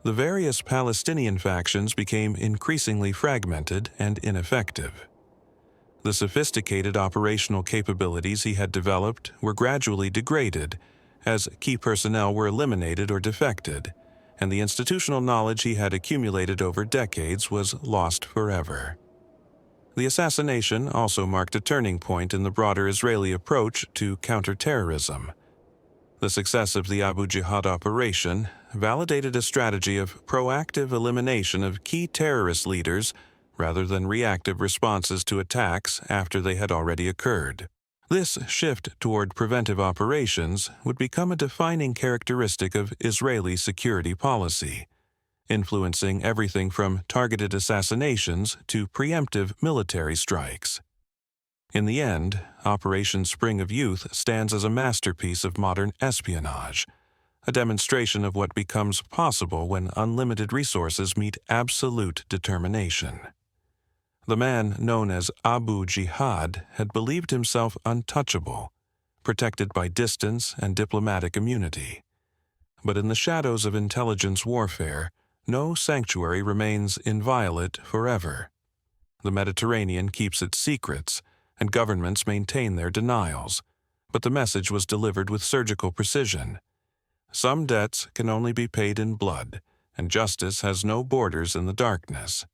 The various Palestinian factions became increasingly fragmented and ineffective. The sophisticated operational capabilities he had developed were gradually degraded as key personnel were eliminated or defected, and the institutional knowledge he had accumulated over decades was lost forever. The assassination also marked a turning point in the broader Israeli approach to counterterrorism. The success of the Abu Jihad operation validated a strategy of proactive elimination of key terrorist leaders rather than reactive responses to attacks after they had already occurred. This shift toward preventive operations would become a defining characteristic of Israeli security policy, influencing everything from targeted assassinations to preemptive military strikes. In the end, Operation Spring of Youth stands as a masterpiece of modern espionage, a demonstration of what becomes possible when unlimited resources meet absolute determination. The man known as Abu Jihad had believed himself untouchable, protected by distance and diplomatic immunity. But in the shadows of intelligence warfare, no sanctuary remains inviolate forever. The Mediterranean keeps its secrets, and governments maintain their denials, but the message was delivered with surgical precision. Some debts can only be paid in blood, and justice has no borders in the darkness.